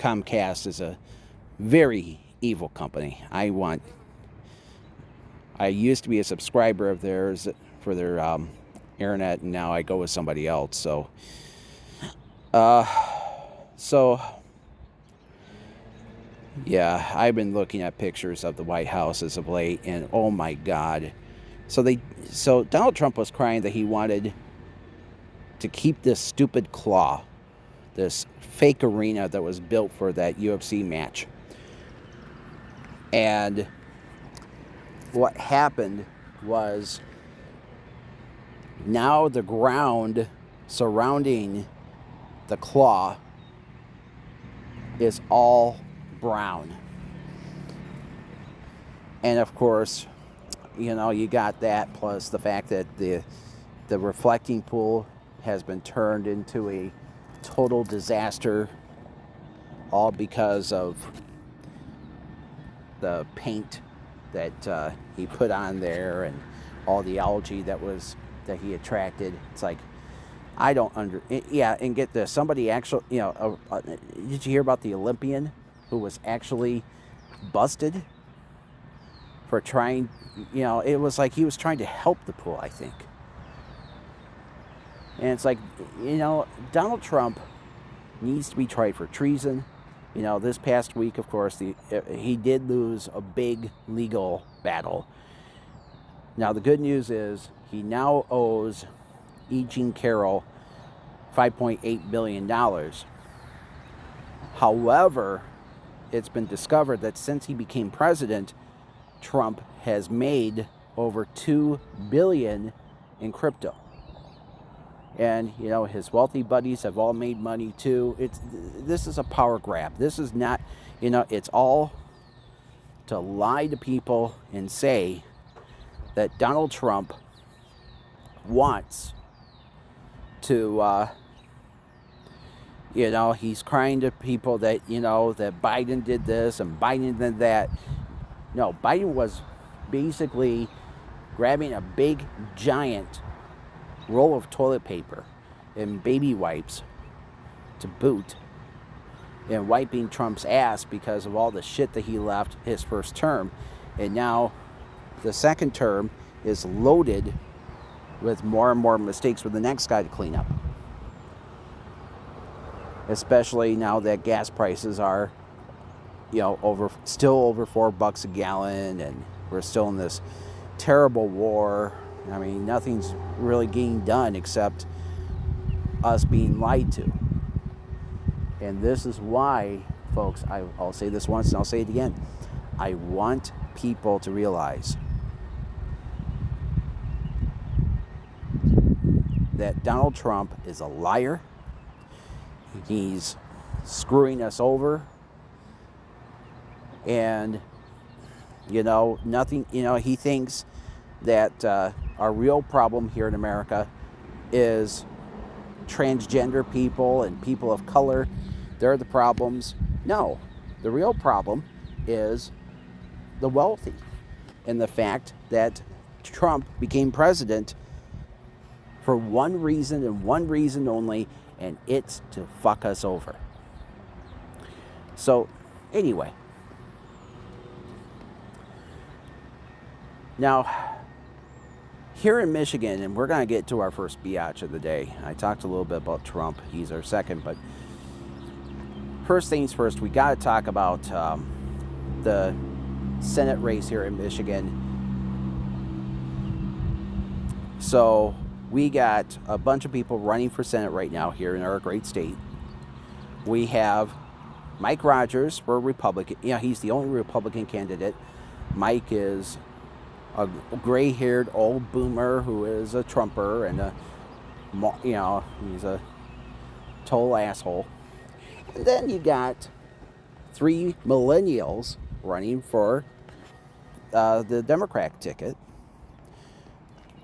Comcast is a very evil company. I used to be a subscriber of theirs for their internet, and now I go with somebody else. So yeah, I've been looking at pictures of the White House as of late, and oh my God. So Donald Trump was crying that he wanted to keep this stupid claw, this fake arena that was built for that UFC match. And what happened was, now the ground surrounding the claw is all brown. And of course, you got that, plus the fact that the reflecting pool has been turned into a total disaster, all because of the paint that he put on there and all the algae that he attracted. It's like, I don't and get this, somebody actually, did you hear about the Olympian who was actually busted for trying, it was like he was trying to help the pool, I think. And it's like, Donald Trump needs to be tried for treason. This past week, of course, he did lose a big legal battle. Now, the good news is he now owes E. Jean Carroll $5.8 billion. However, it's been discovered that since he became president, Trump has made over $2 billion in crypto. And, his wealthy buddies have all made money too. This is a power grab. This is not, it's all to lie to people and say that Donald Trump wants to, he's crying to people that, that Biden did this and Biden did that. No, Biden was basically grabbing a big, giant roll of toilet paper and baby wipes to boot and wiping Trump's ass because of all the shit that he left his first term. And now the second term is loaded with more and more mistakes for the next guy to clean up. Especially now that gas prices are, still over $4 a gallon, and we're still in this terrible war. I mean, nothing's really getting done except us being lied to. And this is why, folks, I'll say this once and I'll say it again. I want people to realize that Donald Trump is a liar. He's screwing us over. And, nothing, he thinks that our real problem here in America is transgender people and people of color. They're the problems. No, the real problem is the wealthy, and the fact that Trump became president for one reason and one reason only, and it's to fuck us over. So, anyway. Now, here in Michigan, and we're going to get to our first Bee-otch of the day. I talked a little bit about Trump. He's our second. But first things first, we got to talk about the Senate race here in Michigan. So we got a bunch of people running for Senate right now here in our great state. We have Mike Rogers for Republican. He's the only Republican candidate. Mike is a gray-haired old boomer who is a Trumper and he's a total asshole. And then you got 3 millennials running for the Democratic ticket.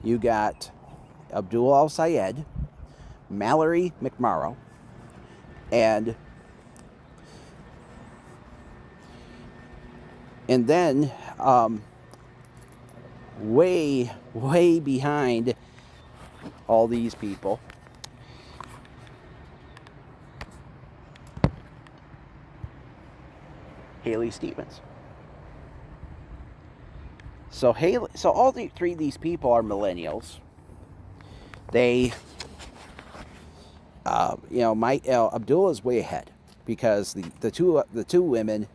You got Abdul El-Sayed, Mallory McMorrow, and then way behind all these people Haley Stevens. So all three of these people are millennials. They, Abdul is way ahead because the two women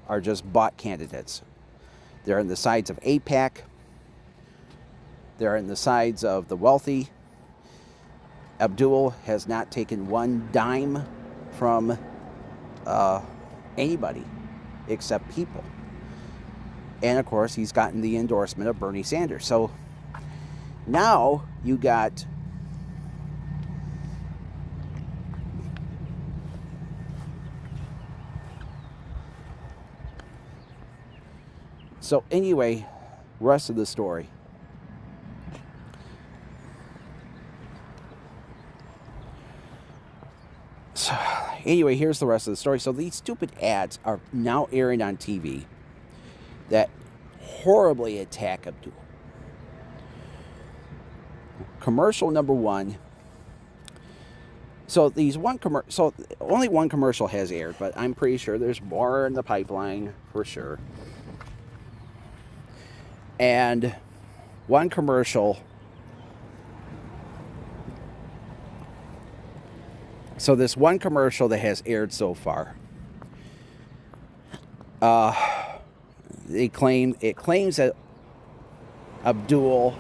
are just bought candidates. They're on the sides of AIPAC. They're on the sides of the wealthy. Abdul has not taken one dime from anybody except people. And of course, he's gotten the endorsement of Bernie Sanders. So now you got anyway, rest of the story. So anyway, here's the rest of the story. So these stupid ads are now airing on TV that horribly attack Abdul. Commercial number one. So only one commercial has aired, but I'm pretty sure there's more in the pipeline for sure. And one commercial. So this one commercial that has aired so far, it claims that Abdul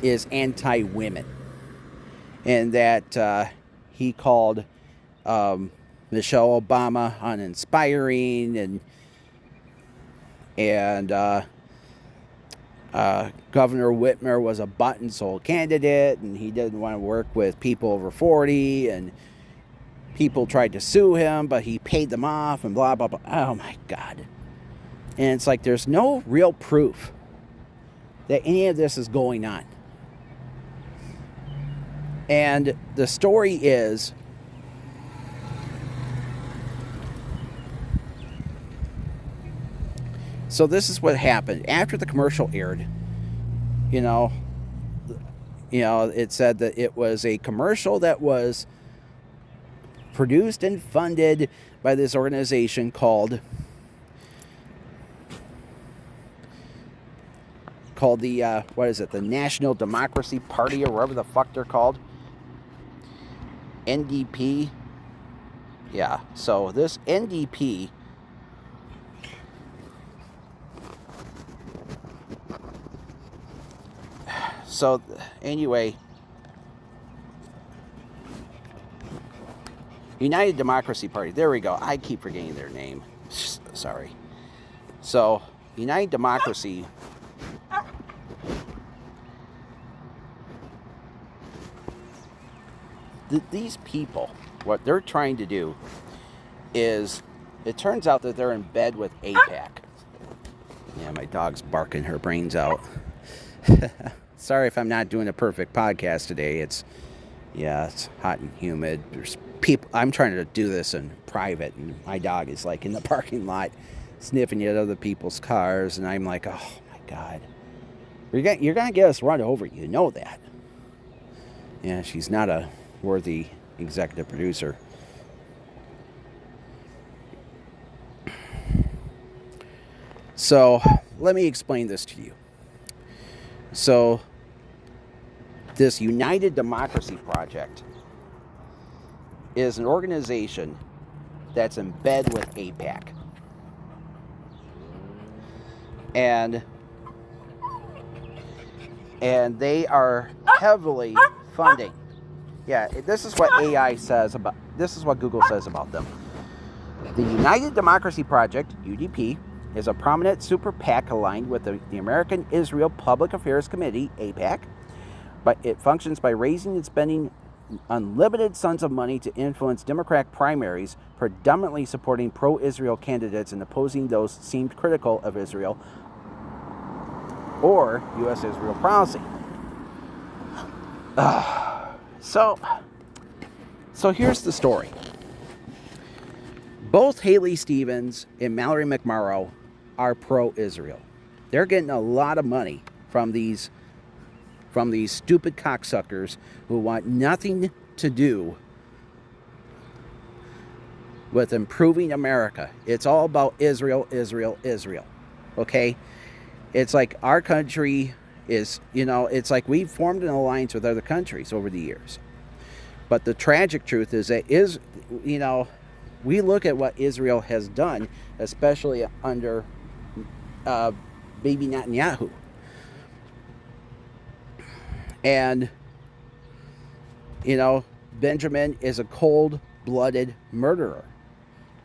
is anti-women, and that he called Michelle Obama uninspiring, and Governor Whitmer was a bought-and-sold candidate, and he didn't want to work with people over 40, and people tried to sue him, but he paid them off, and blah, blah, blah. Oh, my God. And it's like there's no real proof that any of this is going on. And the story is, so this is what happened. After the commercial aired, it said that it was a commercial that was produced and funded by this organization called the, the National Democracy Party, or whatever the fuck they're called. NDP. Yeah, so this NDP So anyway, United Democracy Party. There we go. I keep forgetting their name. Sorry. So United Democracy. These people, what they're trying to do is, it turns out that they're in bed with AIPAC. Yeah, my dog's barking her brains out. Sorry if I'm not doing a perfect podcast today. It's hot and humid. There's people. I'm trying to do this in private, and my dog is like in the parking lot sniffing at other people's cars, and I'm like, oh my God, you're gonna get us run over. You know that. Yeah, she's not a worthy executive producer. So let me explain this to you. So this United Democracy Project is an organization that's in bed with AIPAC. And they are heavily funding. Yeah, this is what Google says about them. The United Democracy Project, UDP, is a prominent super PAC aligned with the American Israel Public Affairs Committee, AIPAC, but it functions by raising and spending unlimited sums of money to influence Democratic primaries, predominantly supporting pro-Israel candidates and opposing those seemed critical of Israel or U.S.-Israel policy. So here's the story. Both Haley Stevens and Mallory McMorrow are pro-Israel. They're getting a lot of money from these stupid cocksuckers who want nothing to do with improving America. It's all about Israel, Israel, Israel. Okay? It's like our country is, it's like we've formed an alliance with other countries over the years. But the tragic truth is that we look at what Israel has done, especially under Bibi Netanyahu. And, Benjamin is a cold-blooded murderer,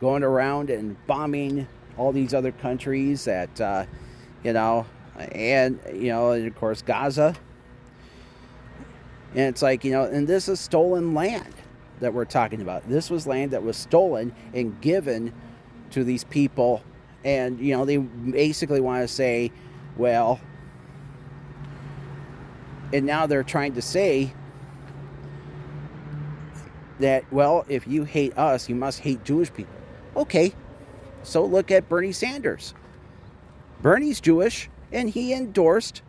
going around and bombing all these other countries that, and of course Gaza. And it's like, and this is stolen land that we're talking about. This was land that was stolen and given to these people. And, they basically want to say, well, and now they're trying to say that, well, if you hate us, you must hate Jewish people. Okay, so look at Bernie Sanders. Bernie's Jewish, and he endorsed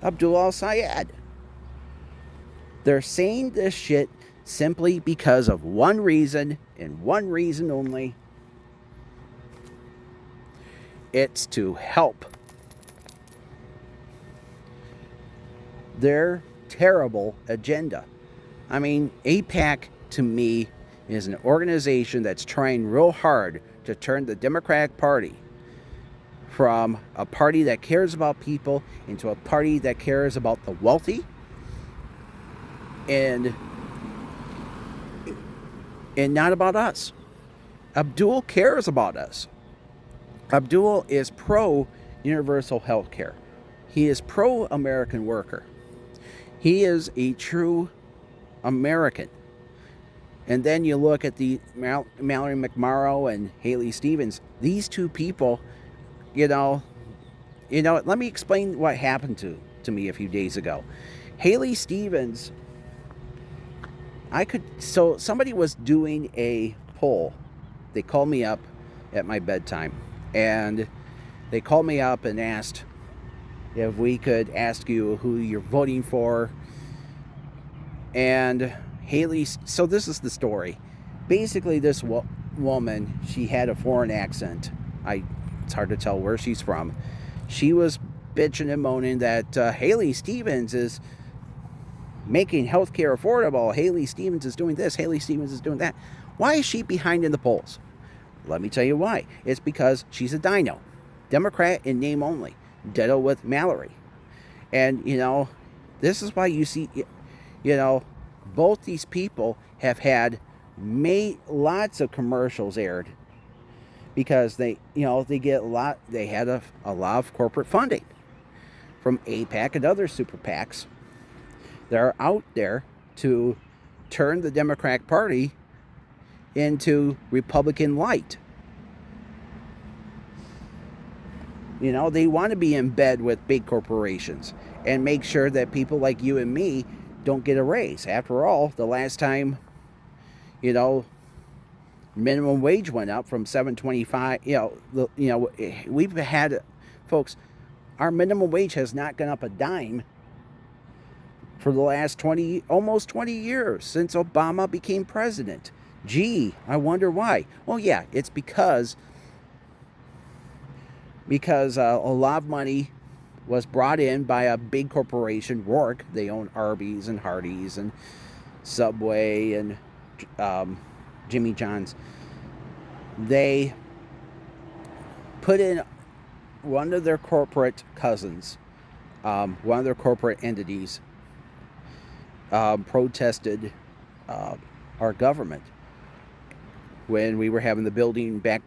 Abdul El-Sayed. They're saying this shit simply because of one reason, and one reason only. It's to help their terrible agenda. I mean, AIPAC, to me, is an organization that's trying real hard to turn the Democratic Party from a party that cares about people into a party that cares about the wealthy and not about us. Abdul cares about us. Abdul is pro-universal health care. He is pro-American worker. He is a true American. And then you look at the Mallory McMorrow and Haley Stevens. These two people, let me explain what happened to me a few days ago. Haley Stevens, somebody was doing a poll. They called me up at my bedtime, and they called me up and asked if we could ask you who you're voting for. And Haley, so this is the story. Basically, this woman, she had a foreign accent. It's hard to tell where she's from. She was bitching and moaning that Haley Stevens is making healthcare affordable. Haley Stevens is doing this. Haley Stevens is doing that. Why is she behind in the polls? Let me tell you why. It's because she's a dino. Democrat in name only. Ditto with Mallory. And, this is why you see, both these people have had lots of commercials aired because they get they had a lot of corporate funding from AIPAC and other super PACs that are out there to turn the Democratic Party into Republican light. They want to be in bed with big corporations and make sure that people like you and me don't get a raise. After all, the last time, minimum wage went up from $7.25. We've had, folks, our minimum wage has not gone up a dime for the last almost 20 years since Obama became president. Gee, I wonder why. Well, yeah, it's because a lot of money was brought in by a big corporation, Rourke. They own Arby's and Hardee's and Subway and Jimmy John's. They put in one of their corporate cousins, one of their corporate entities, protested our government when we were having the Build Back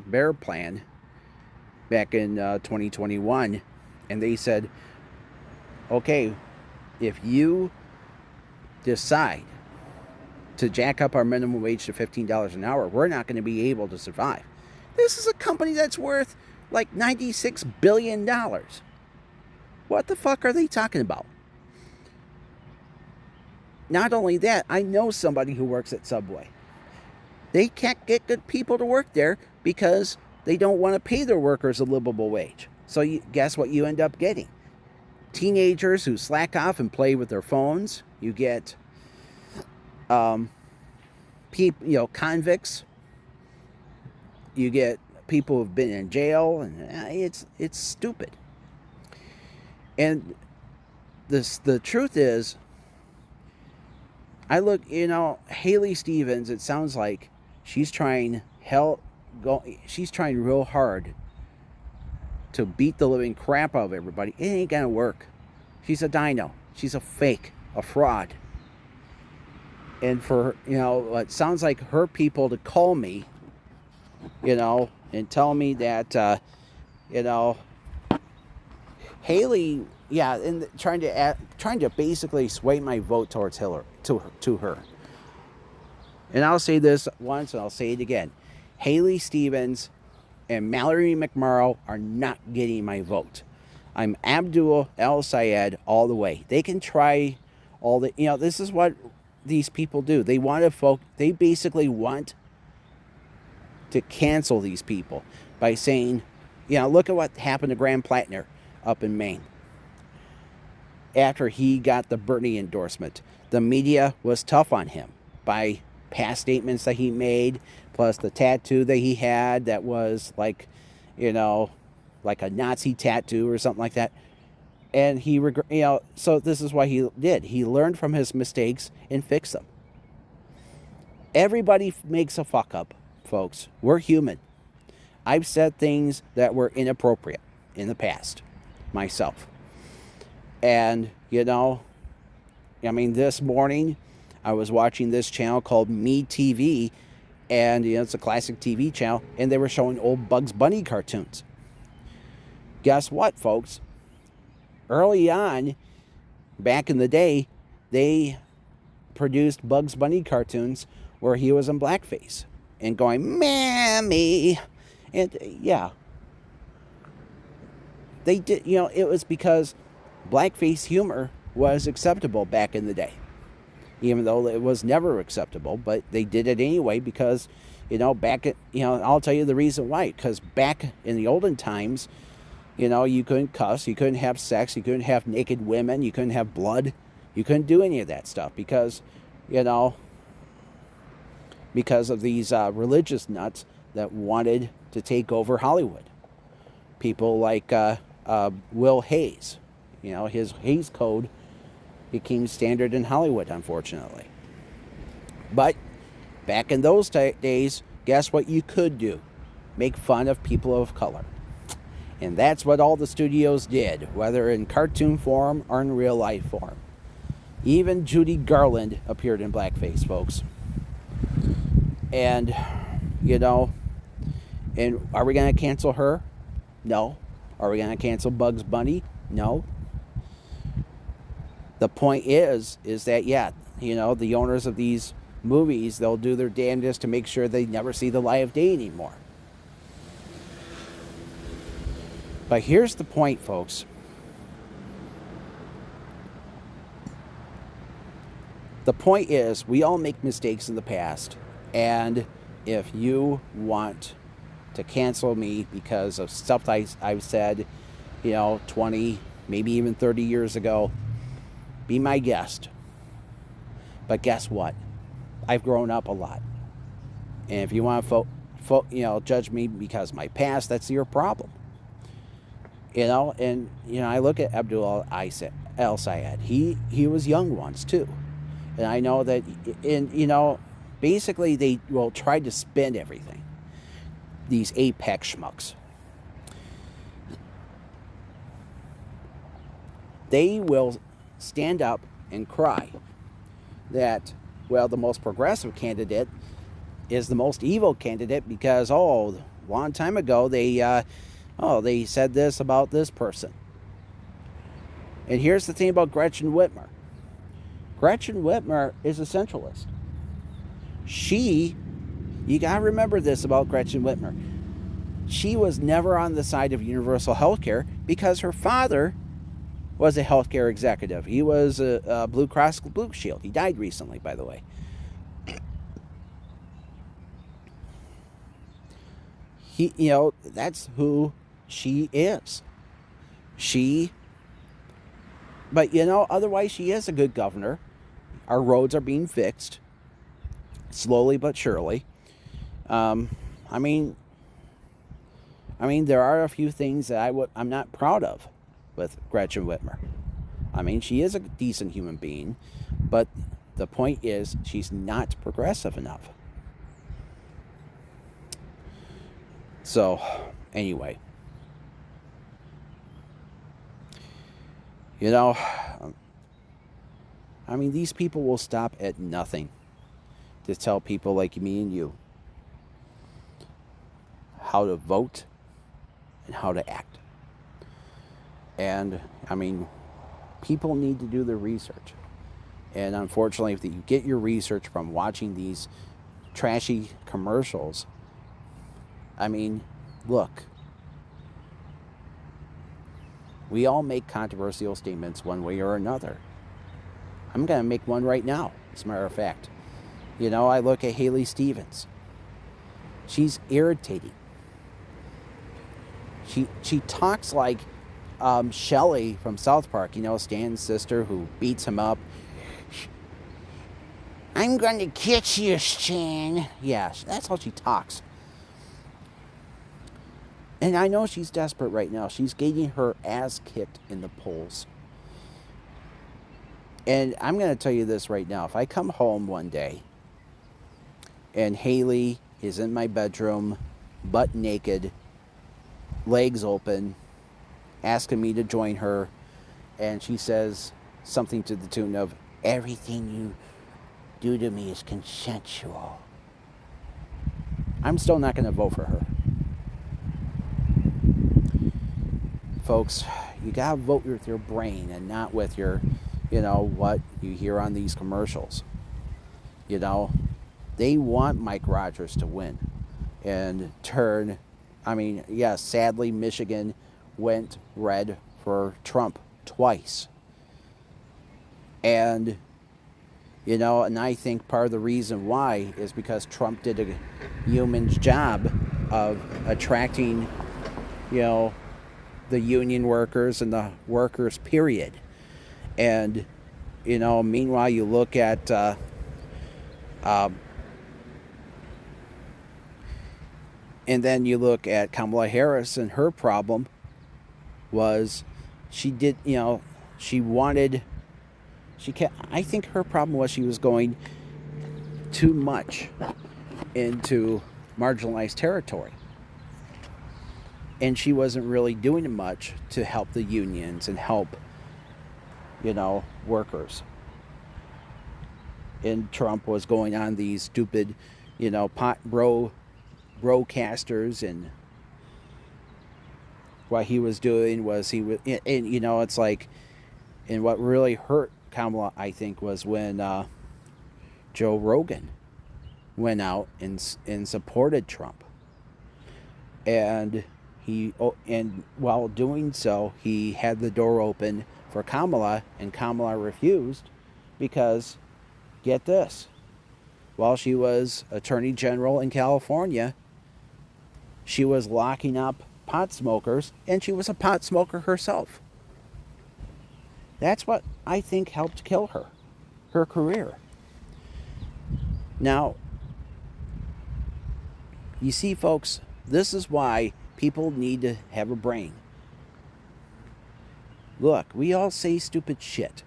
Better plan back in 2021. And they said, okay, if you decide to jack up our minimum wage to $15 an hour, we're not going to be able to survive. This is a company that's worth like $96 billion. What the fuck are they talking about? Not only that, I know somebody who works at Subway. They can't get good people to work there because they don't want to pay their workers a livable wage. So guess what you end up getting? Teenagers who slack off and play with their phones. You get convicts You get people who've been in jail, and it's stupid. And the truth is, I look, Haley Stevens. It sounds like she's trying she's trying real hard to beat the living crap out of everybody. It ain't gonna work. She's a dino. She's a fake, a fraud. And for it sounds like her people to call me, and tell me that, Haley, yeah, and trying to basically sway my vote towards Hillary to her. And I'll say this once, and I'll say it again: Haley Stevens and Mallory McMorrow are not getting my vote. I'm Abdul El-Sayed all the way. They can try all the, this is what these people do. They want to they basically want to cancel these people by saying, look at what happened to Graham Plattner up in Maine. After he got the Bernie endorsement, the media was tough on him by past statements that he made, plus the tattoo that he had that was like, like a Nazi tattoo or something like that. And he, so this is what he did. He learned from his mistakes and fixed them. Everybody makes a fuck up, folks. We're human. I've said things that were inappropriate in the past, myself. And, this morning I was watching this channel called Me TV, and, it's a classic TV channel, and they were showing old Bugs Bunny cartoons. Guess what, folks? Early on, back in the day, they produced Bugs Bunny cartoons where he was in blackface and going, "Mammy," and yeah, they did. It was because blackface humor was acceptable back in the day, even though it was never acceptable. But they did it anyway because, back at, I'll tell you the reason why. Because back in the olden times, you couldn't cuss, you couldn't have sex, you couldn't have naked women, you couldn't have blood, you couldn't do any of that stuff because, because of these religious nuts that wanted to take over Hollywood. People like Will Hayes, his Hayes Code became standard in Hollywood, unfortunately. But back in those days, guess what you could do? Make fun of people of color. And that's what all the studios did, whether in cartoon form or in real life form. Even Judy Garland appeared in blackface, folks. And, and are we going to cancel her? No. Are we going to cancel Bugs Bunny? No. The point is that, the owners of these movies, they'll do their damnedest to make sure they never see the light of day anymore. But here's the point, folks. The point is, we all make mistakes in the past. And if you want to cancel me because of stuff I've said, 20, maybe even 30 years ago, be my guest. But guess what? I've grown up a lot. And if you want to judge me because of my past, that's your problem. And I look at Abdul El-Sayed. He was young once too. And I know that, basically they will try to spin everything. These apex schmucks. They will stand up and cry that, the most progressive candidate is the most evil candidate because, a long time ago they said this about this person. And here's the thing about Gretchen Whitmer. Gretchen Whitmer is a centralist. You got to remember this about Gretchen Whitmer. She was never on the side of universal health care because her father was a healthcare executive. He was a Blue Cross Blue Shield. He died recently, by the way. That's who she is. But otherwise she is a good governor. Our roads are being fixed slowly but surely. I mean, there are a few things that I'm not proud of with Gretchen Whitmer. I mean, she is a decent human being, but the point is she's not progressive enough. So, anyway, you know, I mean, these people will stop at nothing to tell people like me and you how to vote and how to act. And, I mean, people need to do their research. And unfortunately, if you get your research from watching these trashy commercials, I mean, look, we all make controversial statements one way or another. I'm going to make one right now, as a matter of fact. You know, I look at Haley Stevens. She's irritating. She talks like Shelley from South Park, you know, Stan's sister who beats him up. I'm going to get you, Stan. Yeah, that's how she talks. And I know she's desperate right now. She's getting her ass kicked in the polls. And I'm going to tell you this right now. If I come home one day and Haley is in my bedroom, butt naked, legs open, asking me to join her, and she says something to the tune of, everything you do to me is consensual, I'm still not going to vote for her. Folks, you got to vote with your brain and not with your, you know, what you hear on these commercials. You know, they want Mike Rogers to win and turn, I mean, yes, sadly, Michigan went red for Trump twice. And, you know, and I think part of the reason why is because Trump did a yeoman's job of attracting, you know, the union workers and the workers, period. And, you know, meanwhile, you look at and then you look at Kamala Harris, and her problem was she did, you know, I think her problem was she was going too much into marginalized territory. And she wasn't really doing much to help the unions and help, you know, workers. And Trump was going on these stupid, you know, broadcasters, and what he was doing was and you know, it's like, and what really hurt Kamala, I think, was when Joe Rogan went out and supported Trump. And and while doing so, he had the door open for Kamala, and Kamala refused because, get this, while she was Attorney General in California, she was locking up pot smokers, and she was a pot smoker herself. That's what I think helped kill her career. Now, you see, folks, this is why people need to have a brain. Look, we all say stupid shit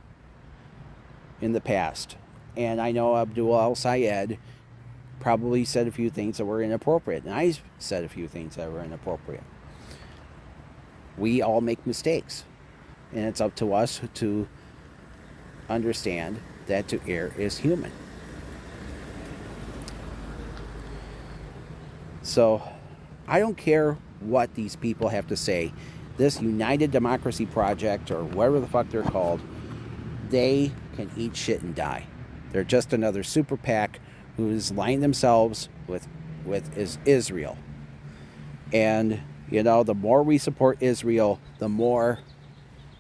in the past. And I know Abdul El-Sayed probably said a few things that were inappropriate. And I said a few things that were inappropriate. We all make mistakes. And it's up to us to understand that to err is human. So, I don't care what these people have to say. This United Democracy Project, or whatever the fuck they're called, they can eat shit and die. They're just another super PAC who's lining themselves with Israel. And, you know, the more we support Israel, the more,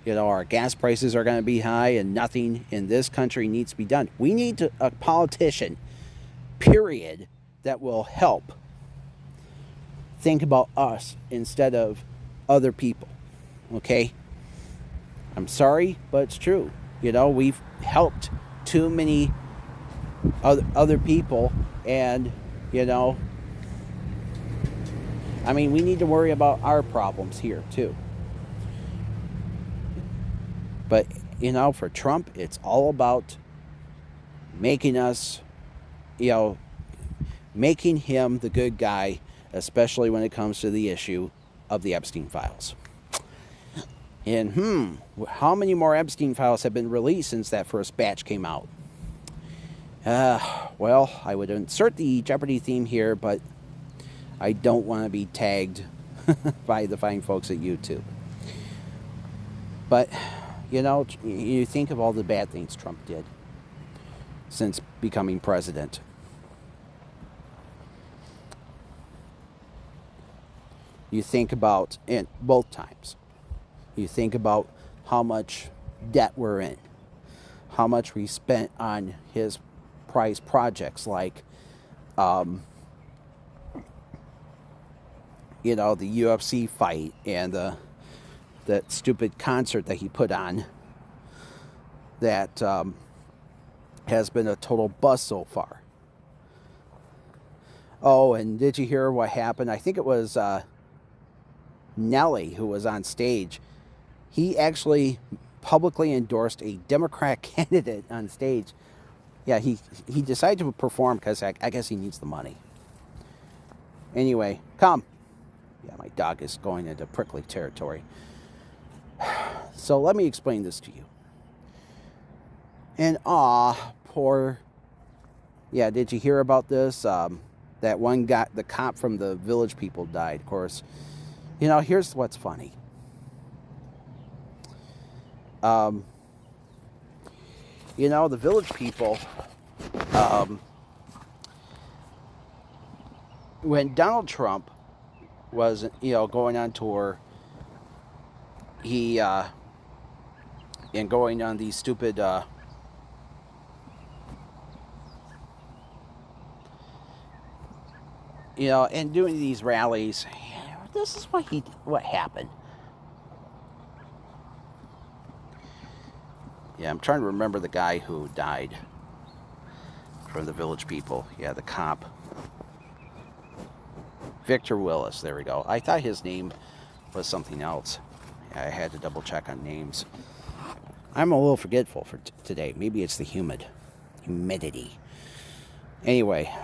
you know, our gas prices are going to be high, and nothing in this country needs to be done. We need a politician, period, that will help think about us instead of other people. Okay? I'm sorry, but it's true. You know, we've helped too many other people, and, you know, I mean, we need to worry about our problems here, too. But, for Trump, it's all about making us, making him the good guy, especially when it comes to the issue of the Epstein files. And, how many more Epstein files have been released since that first batch came out? Well, I would insert the Jeopardy theme here, but I don't want to be tagged by the fine folks at YouTube. But, you think of all the bad things Trump did since becoming president. You think about, and both times, you think about how much debt we're in, how much we spent on his prize projects like, the UFC fight and that stupid concert that he put on that has been a total bust so far. Oh, and did you hear what happened? I think it was Nelly who was on stage. He actually publicly endorsed a Democrat candidate on stage. Yeah, he decided to perform because I guess he needs the money. Anyway, come. Yeah, my dog is going into prickly territory. So let me explain this to you. And poor. Yeah, did you hear about this? That one guy, the cop from the Village People died. Of course, here's what's funny. The Village People, when Donald Trump was, going on tour, he, and going on these stupid, and doing these rallies, this is what happened. Yeah, I'm trying to remember the guy who died from the Village People. Yeah, the cop. Victor Willis, there we go. I thought his name was something else. Yeah, I had to double check on names. I'm a little forgetful for today. Maybe it's the humidity. Anyway,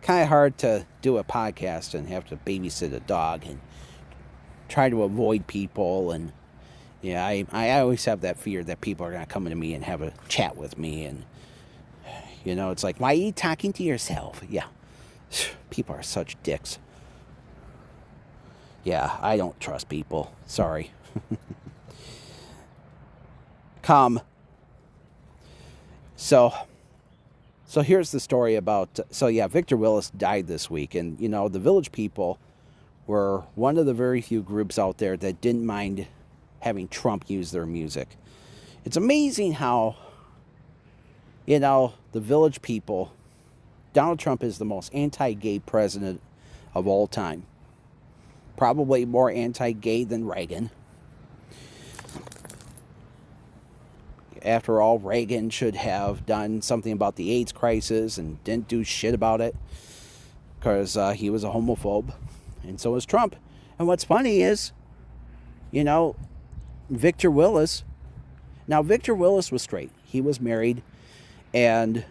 kind of hard to do a podcast and have to babysit a dog and try to avoid people. And yeah, I always have that fear that people are going to come to me and have a chat with me. And, it's like, why are you talking to yourself? Yeah, people are such dicks. Yeah, I don't trust people. Sorry. Come. So here's the story about, Victor Willis died this week. And, the Village People were one of the very few groups out there that didn't mind having Trump use their music. It's amazing how, the Village People, Donald Trump is the most anti-gay president of all time. Probably more anti-gay than Reagan. After all, Reagan should have done something about the AIDS crisis and didn't do shit about it because he was a homophobe, and so was Trump. And what's funny is, Victor Willis. Now, Victor Willis was straight. He was married, and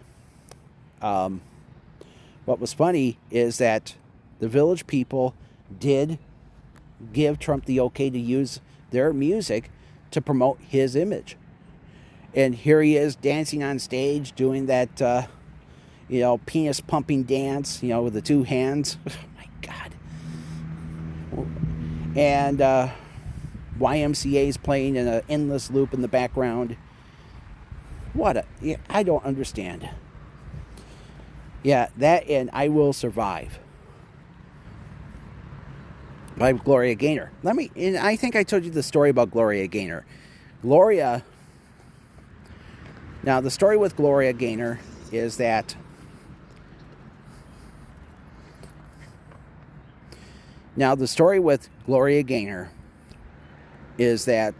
what was funny is that the Village People did give Trump the okay to use their music to promote his image. And here he is dancing on stage, doing that, penis pumping dance, with the two hands. Oh, my God. And YMCA is playing in an endless loop in the background. I don't understand. Yeah, that and I Will Survive by Gloria Gaynor. And I think I told you the story about Gloria Gaynor. Now, the story with Gloria Gaynor is that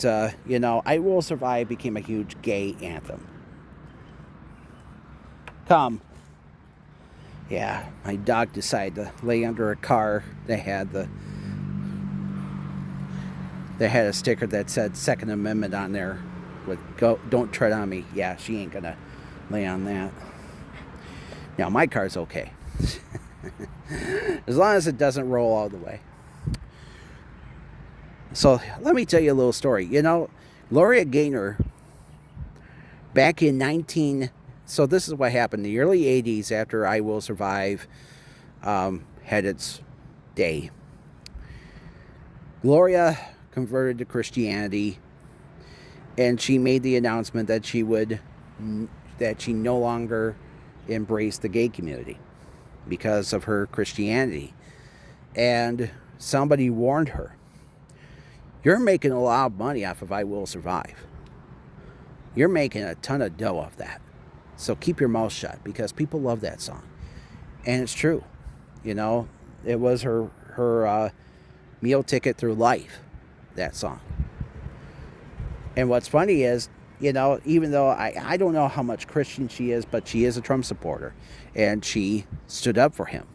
I Will Survive became a huge gay anthem. Come. Yeah, my dog decided to lay under a car that had a sticker that said Second Amendment on there with don't tread on me. Yeah, she ain't gonna lay on that. Now my car's okay. As long as it doesn't roll all the way. So let me tell you a little story. Gloria Gaynor, back in so this is what happened. The early 80s, after I Will Survive had its day, Gloria converted to Christianity, and she made the announcement that she no longer embraced the gay community because of her Christianity. And somebody warned her, you're making a lot of money off of I Will Survive. You're making a ton of dough off that. So keep your mouth shut, because people love that song. And it's true. It was her meal ticket through life, that song. And what's funny is, even though I don't know how much Christian she is, but she is a Trump supporter. And she stood up for him.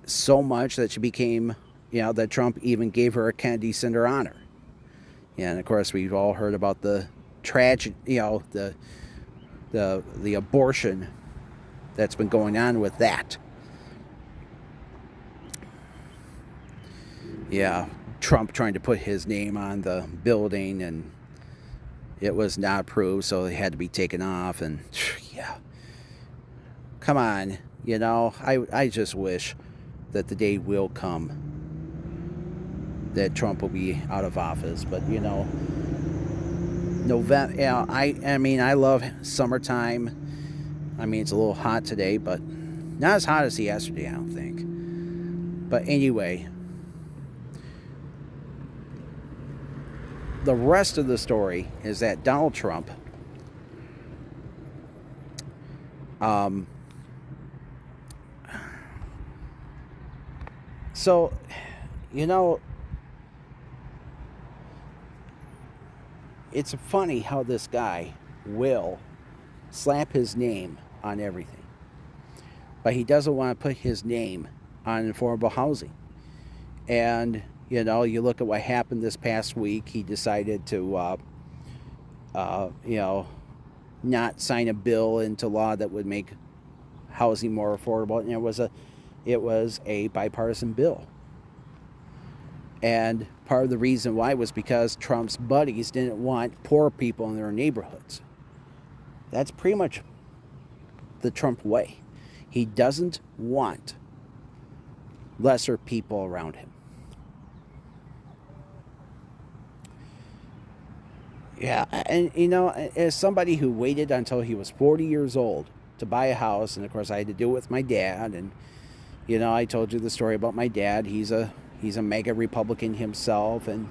So much that she became, that Trump even gave her a Kennedy Center honor. And of course, we've all heard about the tragic, the abortion that's been going on with that. Yeah, Trump trying to put his name on the building, and it was not approved, so it had to be taken off. And yeah, come on, I just wish that the day will come that Trump will be out of office. But November, I love summertime. It's a little hot today, but not as hot as yesterday, I don't think. But anyway, the rest of the story is that Donald Trump so it's funny how this guy will slap his name on everything, but he doesn't want to put his name on affordable housing. And you look at what happened this past week. He decided to not sign a bill into law that would make housing more affordable, and it was a bipartisan bill. And part of the reason why was because Trump's buddies didn't want poor people in their neighborhoods. That's pretty much the Trump way. He doesn't want lesser people around him. Yeah, and as somebody who waited until he was 40 years old to buy a house, and of course I had to do it with my dad, and I told you the story about my dad. He's a mega Republican himself, and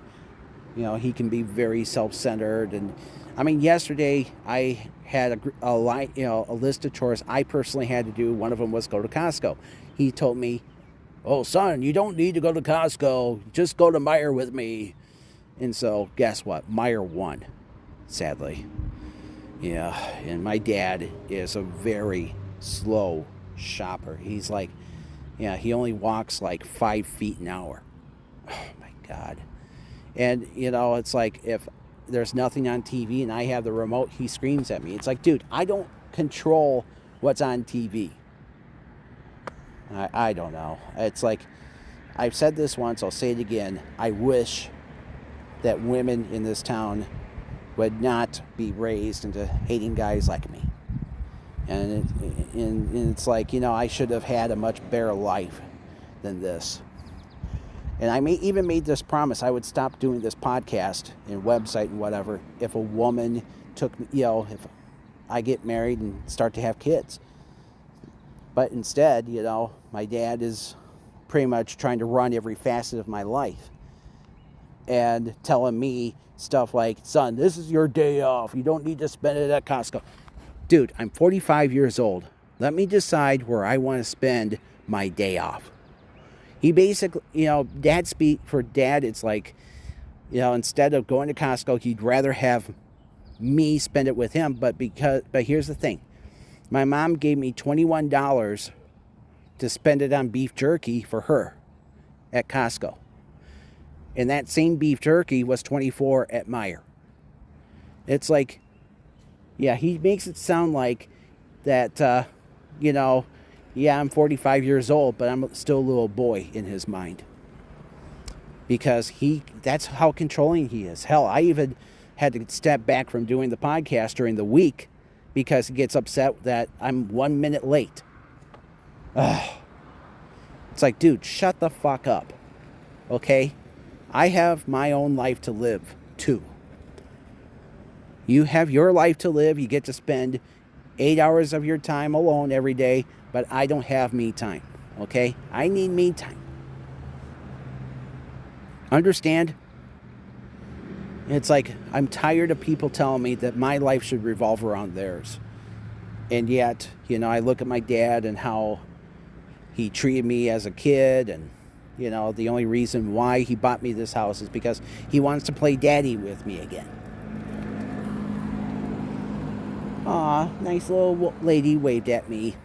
he can be very self-centered. And yesterday I had a list of chores I personally had to do. One of them was go to Costco. He told me, "Oh son, you don't need to go to Costco. Just go to Meijer with me." And so guess what? Meijer won, sadly. Yeah, and my dad is a very slow shopper. He's like, he only walks like 5 feet an hour. Oh my God. And it's like, if there's nothing on TV and I have the remote, he screams at me. It's like, dude, I don't control what's on TV. I don't know. It's like, I've said this once, I'll say it again. I wish that women in this town would not be raised into hating guys like me. And it's like, I should have had a much better life than this. And I even made this promise. I would stop doing this podcast and website and whatever if a woman took me, if I get married and start to have kids. But instead, my dad is pretty much trying to run every facet of my life. And telling me stuff like, son, this is your day off. You don't need to spend it at Costco. Dude, I'm 45 years old. Let me decide where I want to spend my day off. He basically, for dad, it's like, instead of going to Costco, he'd rather have me spend it with him. But here's the thing. My mom gave me $21 to spend it on beef jerky for her at Costco. And that same beef jerky was $24 at Meijer. It's like, yeah, he makes it sound like that, yeah, I'm 45 years old, but I'm still a little boy in his mind. Because that's how controlling he is. Hell, I even had to step back from doing the podcast during the week because he gets upset that I'm 1 minute late. Ugh. It's like, dude, shut the fuck up. Okay? I have my own life to live, too. You have your life to live. You get to spend 8 hours of your time alone every day, but I don't have me time. Okay? I need me time. Understand? It's like I'm tired of people telling me that my life should revolve around theirs. And yet, I look at my dad and how he treated me as a kid, and the only reason why he bought me this house is because he wants to play daddy with me again. Aw, nice little lady waved at me.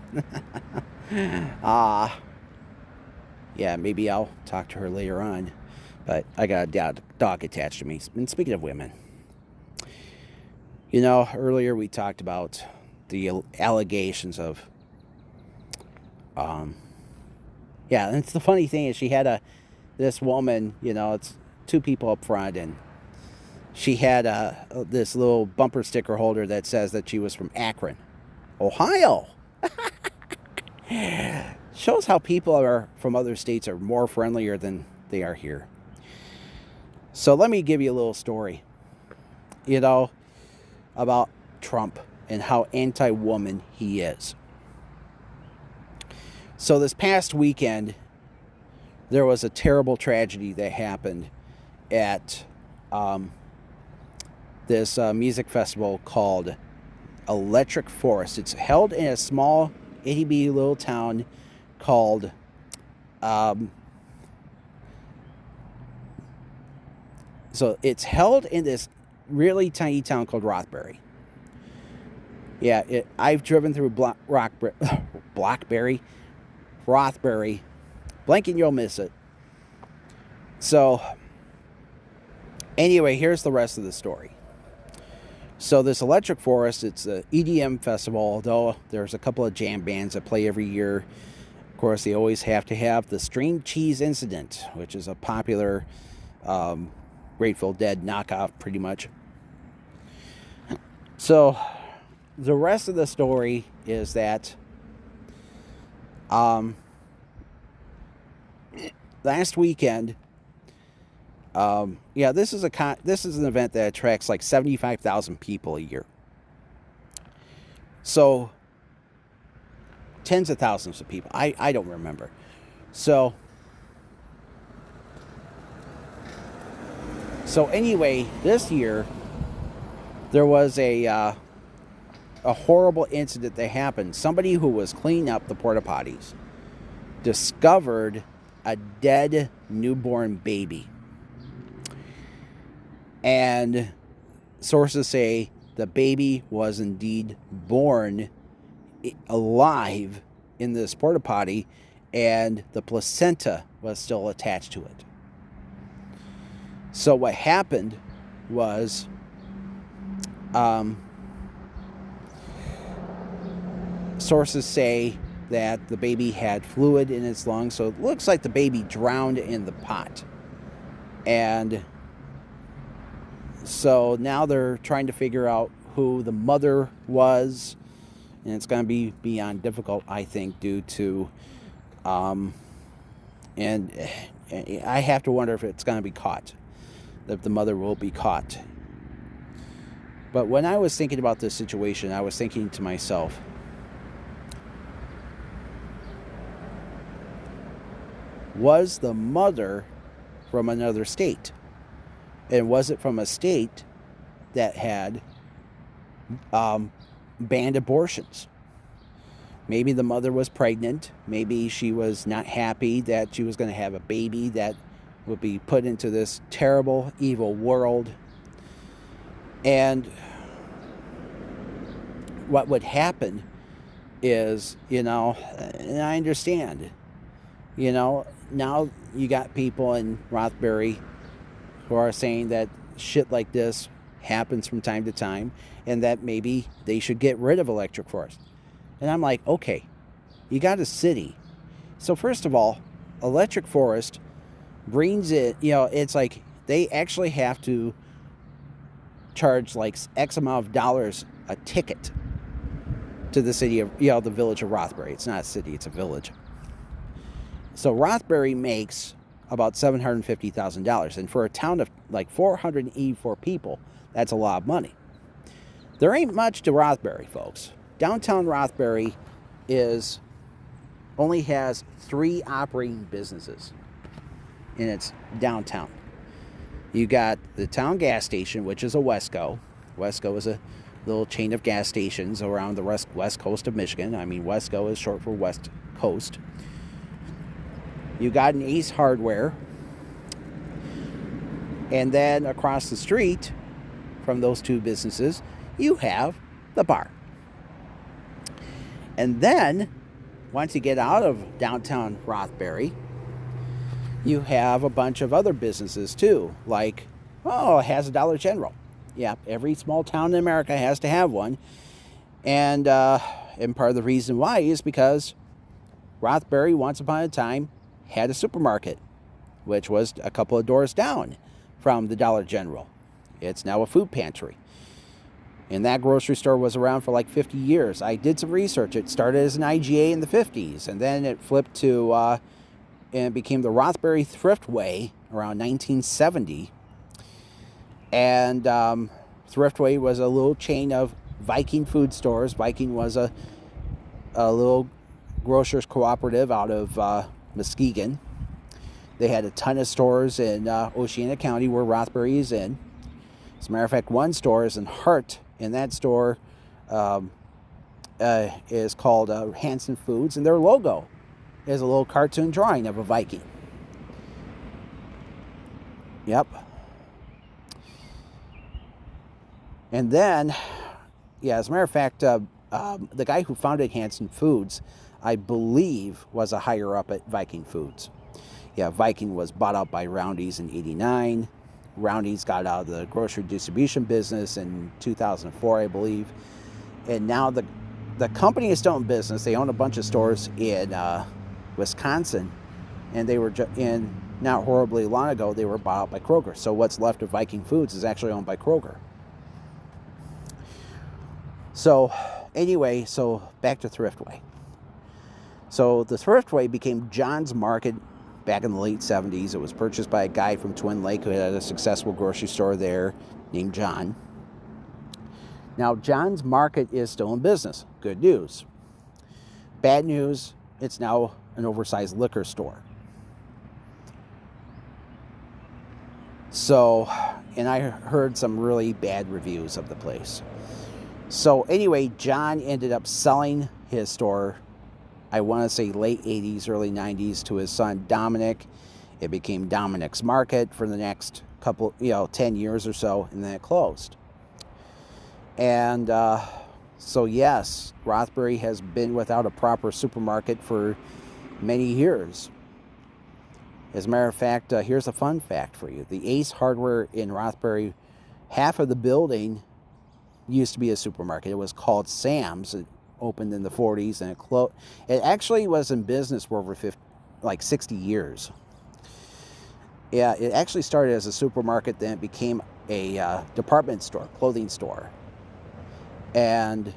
Ah. Yeah, maybe I'll talk to her later on. But I got a dog attached to me. And speaking of women, earlier we talked about the allegations of, and it's the funny thing is she had this woman, it's two people up front, and she had this little bumper sticker holder that says that she was from Akron, Ohio. Shows how people from other states are more friendlier than they are here. So let me give you a little story, about Trump and how anti-woman he is. So this past weekend, there was a terrible tragedy that happened at this music festival called Electric Forest. It's held in a small itty-bitty little town called so it's held in this really tiny town called Rothbury. Yeah, I've driven through Rothbury. Blink and you'll miss it. So, anyway, here's the rest of the story. So this Electric Forest, it's an EDM festival, although there's a couple of jam bands that play every year. Of course, they always have to have the String Cheese Incident, which is a popular Grateful Dead knockoff, pretty much. So, the rest of the story is that last weekend, this is an event that attracts like 75,000 people a year. So, tens of thousands of people. I don't remember. So anyway, this year there was a horrible incident that happened. Somebody who was cleaning up the porta potties discovered a dead newborn baby. And sources say the baby was indeed born alive in this porta potty, and the placenta was still attached to it. So what happened was sources say that the baby had fluid in its lungs, so it looks like the baby drowned in the pot. And so now they're trying to figure out who the mother was, and it's going to be beyond difficult, I think, due to and I have to wonder if it's going to be caught, that the mother will be caught. But when I was thinking about this situation, I was thinking to myself, was the mother from another state? And was it from a state that had banned abortions? Maybe the mother was pregnant. Maybe she was not happy that she was going to have a baby that would be put into this terrible, evil world. And what would happen is, and I understand, now you got people in Rothbury who are saying that shit like this happens from time to time and that maybe they should get rid of electric forest. And I'm like, okay, you got a city. So first of all, electric forest brings it, it's like they actually have to charge like X amount of dollars a ticket to the city of, the village of Rothbury. It's not a city, it's a village. So Rothbury makes about $750,000. And for a town of like 484 people, that's a lot of money. There ain't much to Rothbury, folks. Downtown Rothbury only has 3 operating businesses in its downtown. You got the town gas station, which is a Wesco. Wesco is a little chain of gas stations around the west coast of Michigan. I mean, Wesco is short for West Coast. You got an Ace Hardware. And then across the street from those 2 businesses, you have the bar. And then, once you get out of downtown Rothbury, you have a bunch of other businesses too, like, it has a Dollar General. Yeah, every small town in America has to have one. And part of the reason why is because Rothbury, once upon a time, had a supermarket, which was a couple of doors down from the Dollar General. It's now a food pantry. And that grocery store was around for like 50 years. I did some research. It started as an IGA in the 50s, and then it flipped to, and it became the Rothbury Thriftway around 1970. And Thriftway was a little chain of Viking food stores. Viking was a little grocers cooperative out of Muskegon. They had a ton of stores in Oceana County where Rothbury is in. As a matter of fact, one store is in Hart, and that store is called Hanson Foods, and their logo is a little cartoon drawing of a Viking. Yep. And then, as a matter of fact, the guy who founded Hanson Foods, I believe, was a higher up at Viking Foods. Yeah, Viking was bought out by Roundy's in '89. Roundy's got out of the grocery distribution business in 2004, I believe. And now the company is still in business. They own a bunch of stores in Wisconsin. And they were, not horribly long ago, they were bought out by Kroger. So what's left of Viking Foods is actually owned by Kroger. So anyway, back to Thriftway. So the Thriftway became John's Market back in the late 70s. It was purchased by a guy from Twin Lake who had a successful grocery store there named John. Now, John's Market is still in business. Good news. Bad news, it's now an oversized liquor store. So, and I heard some really bad reviews of the place. So anyway, John ended up selling his store, I want to say late 80s, early 90s, to his son Dominic. It became Dominic's Market for the next couple, 10 years or so, and then it closed. And so yes, Rothbury has been without a proper supermarket for many years. As a matter of fact, here's a fun fact for you. The Ace Hardware in Rothbury, half of the building used to be a supermarket. It was called Sam's. It opened in the 40s and it closed. It actually was in business for over 60 years. Yeah, it actually started as a supermarket, then it became a department store, clothing store. And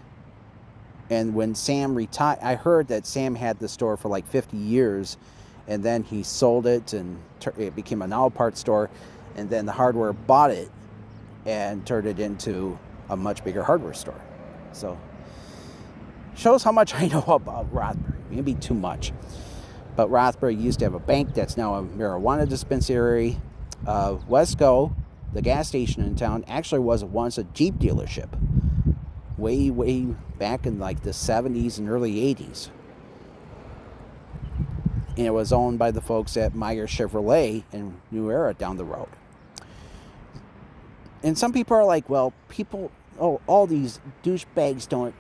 when Sam retired, I heard that Sam had the store for like 50 years, and then he sold it and it became an auto parts store, and then the hardware bought it and turned it into a much bigger hardware store. So shows how much I know about Rothbury. Maybe too much. But Rothbury used to have a bank that's now a marijuana dispensary. Wesco, the gas station in town, actually was once a Jeep dealership. Way back in like the 70s and early 80s. And it was owned by the folks at Meyer Chevrolet in New Era down the road. And some people are like, well, all these douchebags don't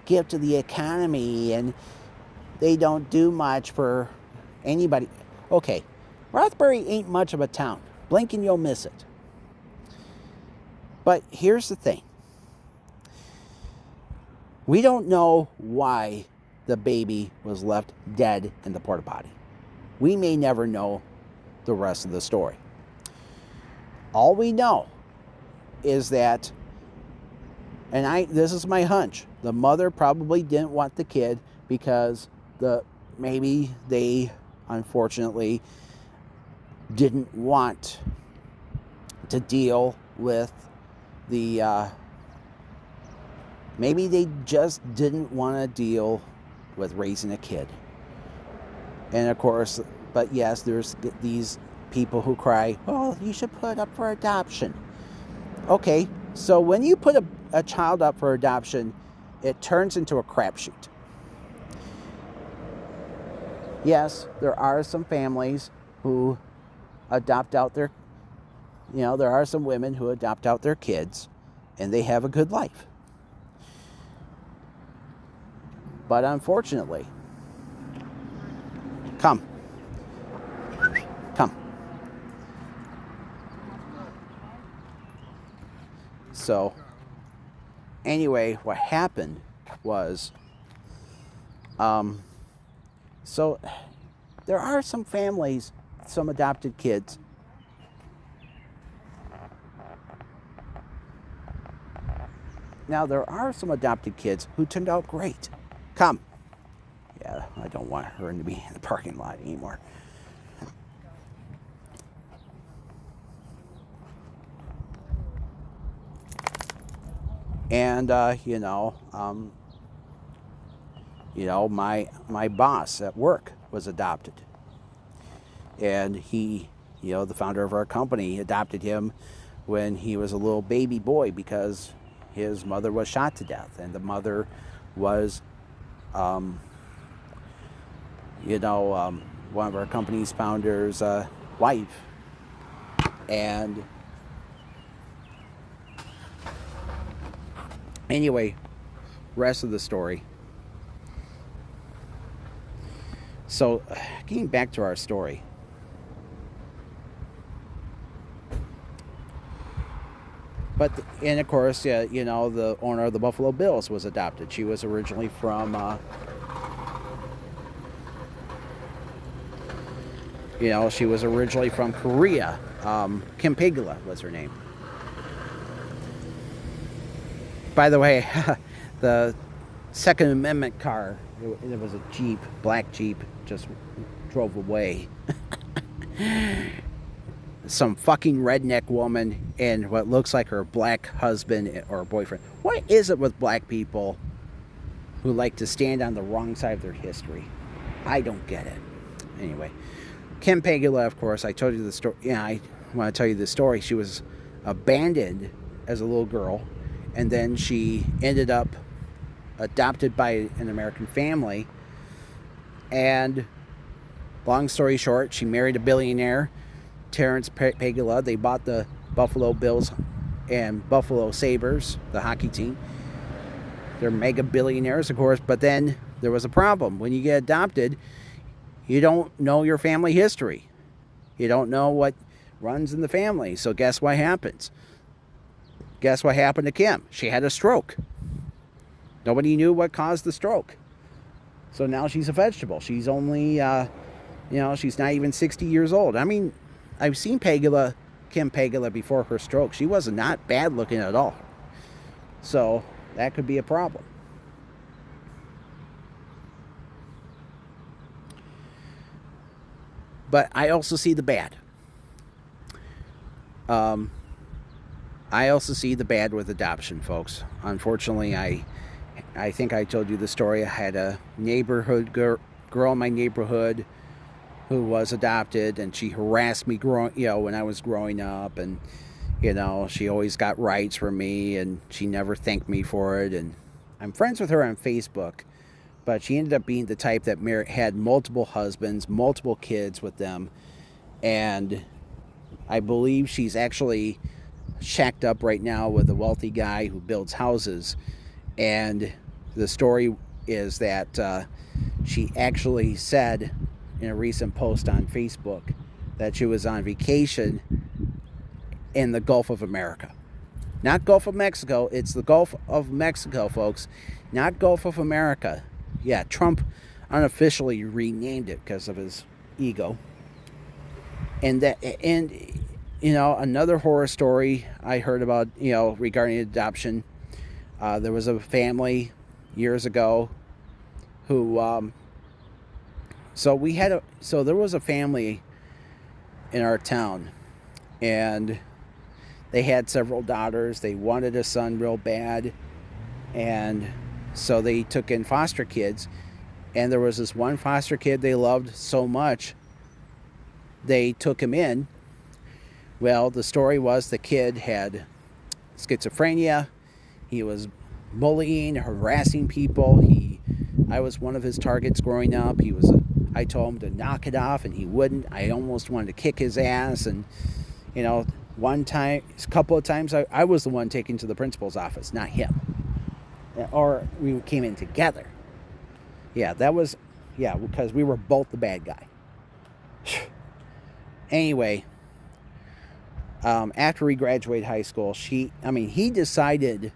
gift to the economy and they don't do much for anybody. Okay, Rothbury ain't much of a town. Blink and you'll miss it. But here's the thing. We don't know why the baby was left dead in the porta potty. We may never know the rest of the story. All we know is that, and this is my hunch, the mother probably didn't want the kid because maybe they unfortunately didn't want to deal with maybe they just didn't want to deal with raising a kid. And of course, but yes, there's these people who cry, oh, you should put up for adoption. Okay, so when you put a child up for adoption, it turns into a crapshoot. Yes, there are some families who adopt out there are some women who adopt out their kids and they have a good life. But unfortunately, come. So, anyway, what happened was, so there are some families, some adopted kids. Now, there are some adopted kids who turned out great. Come. Yeah, I don't want her to be in the parking lot anymore. And, my boss at work was adopted. And he, the founder of our company, adopted him when he was a little baby boy because his mother was shot to death. And the mother was, one of our company's founders' wife. And anyway, rest of the story. So, getting back to our story. And of course, the owner of the Buffalo Bills was adopted. She was originally from, she was originally from Korea. Kim Pegula was her name. By the way, the Second Amendment car, it was a Jeep, black Jeep, just drove away. Some fucking redneck woman and what looks like her black husband or boyfriend. What is it with black people who like to stand on the wrong side of their history? I don't get it. Anyway, Kim Pegula, of course, I told you the story. Yeah, I want to tell you the story. She was abandoned as a little girl, and then she ended up adopted by an American family. And long story short, she married a billionaire, Terrence Pegula. They bought the Buffalo Bills and Buffalo Sabres, the hockey team. They're mega billionaires, of course, but then there was a problem. When you get adopted, you don't know your family history. You don't know what runs in the family. So guess what happens? Guess what happened to Kim? She had a stroke. Nobody knew what caused the stroke. So now she's a vegetable. She's only, she's not even 60 years old. I mean, I've seen Kim Pegula before her stroke. She was not bad looking at all. So that could be a problem. But I also see the bad. I also see the bad with adoption, folks. Unfortunately, I think I told you the story. I had a neighborhood girl in my neighborhood who was adopted, and she harassed me when I was growing up, and she always got rights from me, and she never thanked me for it. And I'm friends with her on Facebook, but she ended up being the type that had multiple husbands, multiple kids with them, and I believe she's actually shacked up right now with a wealthy guy who builds houses. And the story is that she actually said in a recent post on Facebook that she was on vacation in the Gulf of America. Not Gulf of Mexico, it's the Gulf of Mexico, folks. Not Gulf of America. Yeah, Trump unofficially renamed it because of his ego. And another horror story I heard about, regarding adoption. There was a family years ago who so there was a family in our town, and they had several daughters. They wanted a son real bad, and so they took in foster kids. And there was this one foster kid they loved so much, they took him in. Well, the story was the kid had schizophrenia. He was bullying, harassing people. I was one of his targets growing up. I told him to knock it off, and he wouldn't. I almost wanted to kick his ass. And, one time, a couple of times, I was the one taken to the principal's office, not him. Or we came in together. Yeah, because we were both the bad guy. Anyway, after we graduated high school, he decided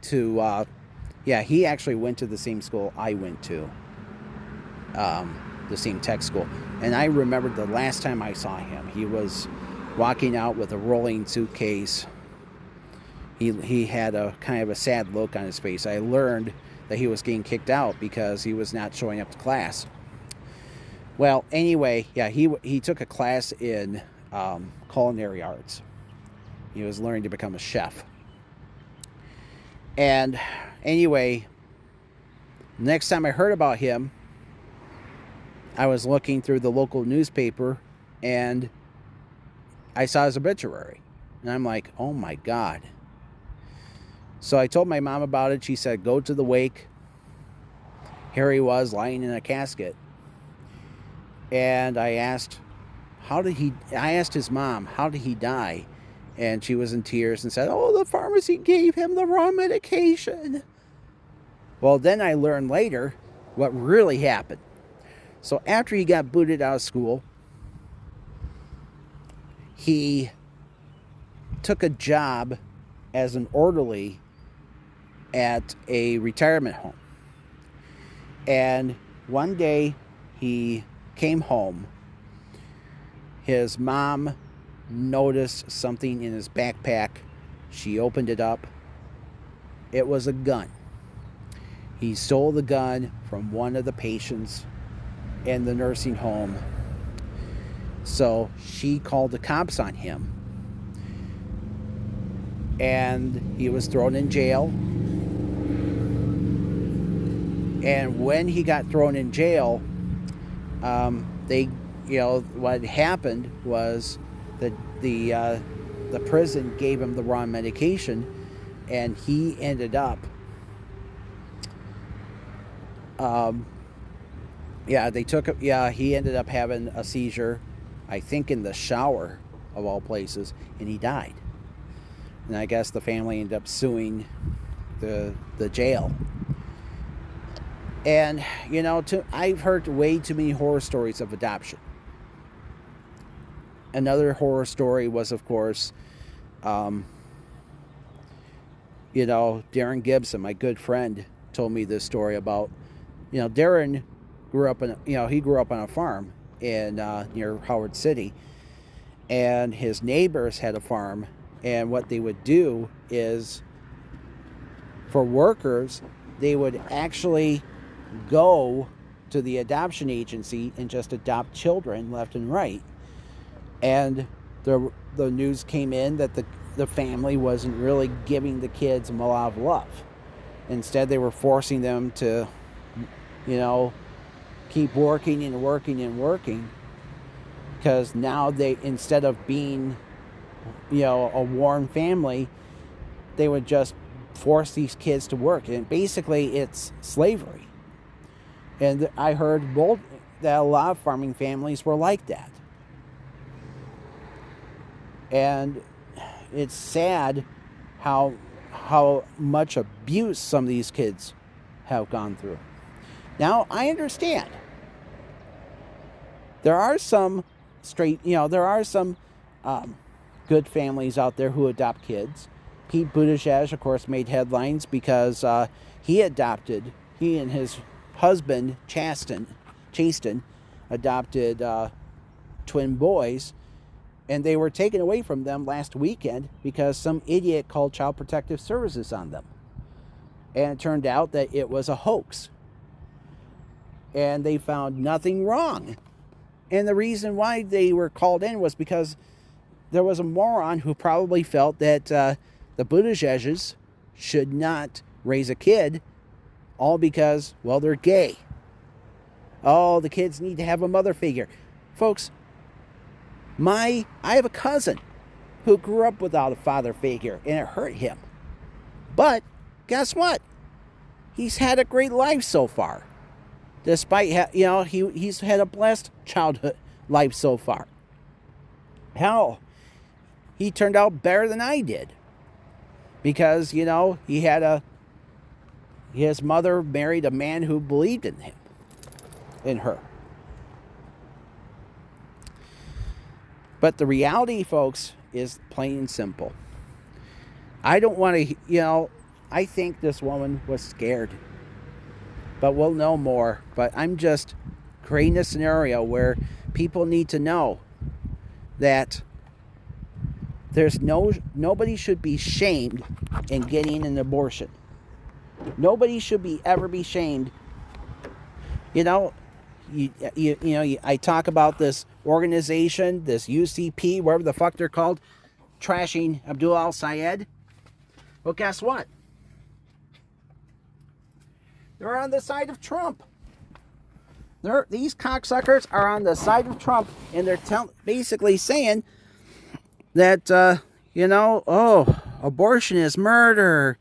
to, he actually went to the same school I went to, the same tech school. And I remembered the last time I saw him, he was walking out with a rolling suitcase. He had a kind of a sad look on his face. I learned that he was getting kicked out because he was not showing up to class. Well, anyway, he took a class in culinary arts. He was learning to become a chef. And anyway, next time I heard about him, I was looking through the local newspaper, and I saw his obituary. And I'm like, oh my God. So I told my mom about it. She said, go to the wake. Here he was lying in a casket. And I asked his mom, how did he die? And she was in tears and said, oh, the pharmacy gave him the wrong medication. Well, then I learned later what really happened. So after he got booted out of school, he took a job as an orderly at a retirement home. And one day he came home. His mom noticed something in his backpack. She opened it up. It was a gun. He stole the gun from one of the patients in the nursing home. So she called the cops on him. And he was thrown in jail. And when he got thrown in jail, what happened was that the prison gave him the wrong medication, and he ended up, he ended up having a seizure, I think in the shower of all places, and he died. And I guess the family ended up suing the jail. And, I've heard way too many horror stories of adoption. Another horror story was, of course, Darren Gibson, my good friend, told me this story about, Darren grew up on a farm in near Howard City, and his neighbors had a farm, and what they would do is, for workers, they would actually go to the adoption agency and just adopt children left and right. And the news came in that the family wasn't really giving the kids a lot of love. Instead, they were forcing them to, keep working and working and working, because now they, instead of being, a warm family, they would just force these kids to work. And basically, it's slavery. And I heard that a lot of farming families were like that. And it's sad how much abuse some of these kids have gone through. Now, I understand. There are some good families out there who adopt kids. Pete Buttigieg, of course, made headlines because he and his husband, Chasten, adopted twin boys, and they were taken away from them last weekend because some idiot called Child Protective Services on them. And it turned out that it was a hoax. And they found nothing wrong. And the reason why they were called in was because there was a moron who probably felt that the Buttigiegs should not raise a kid, all because, well, they're gay. Oh, the kids need to have a mother figure. Folks, I have a cousin who grew up without a father figure, and it hurt him. But guess what? He's had a great life so far. Despite, he's had a blessed childhood life so far. Hell, he turned out better than I did. Because, his mother married a man who believed in her. But the reality, folks, is plain and simple. I don't want to, I think this woman was scared. But we'll know more. But I'm just creating a scenario where people need to know that nobody should be shamed in getting an abortion. Nobody should ever be shamed. I talk about this organization, this UCP, whatever the fuck they're called, trashing Abdul El-Sayed. Well, guess what? They're on the side of Trump. These cocksuckers are on the side of Trump, and they're basically saying that, abortion is murder.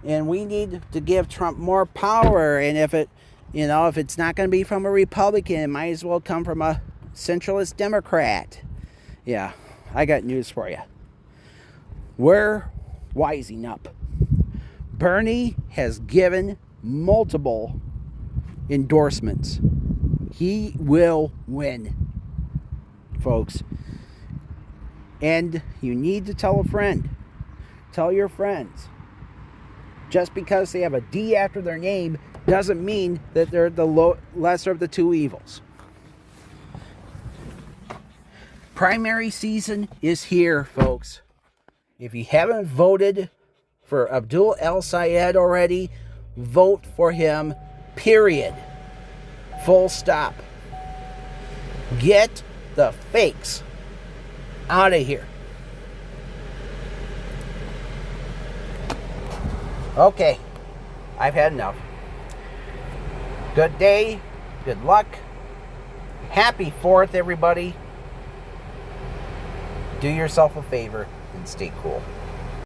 And we need to give Trump more power. And if it's not going to be from a Republican, it might as well come from a centralist Democrat. Yeah, I got news for you. We're wising up. Bernie has given multiple endorsements. He will win, folks. And you need to tell a friend. Tell your friends. Just because they have a D after their name doesn't mean that they're the lesser of the two evils. Primary season is here, folks. If you haven't voted for Abdul El-Sayed already, vote for him, period. Full stop. Get the fakes out of here. Okay, I've had enough. Good day, good luck. Happy 4th, everybody. Do yourself a favor and stay cool.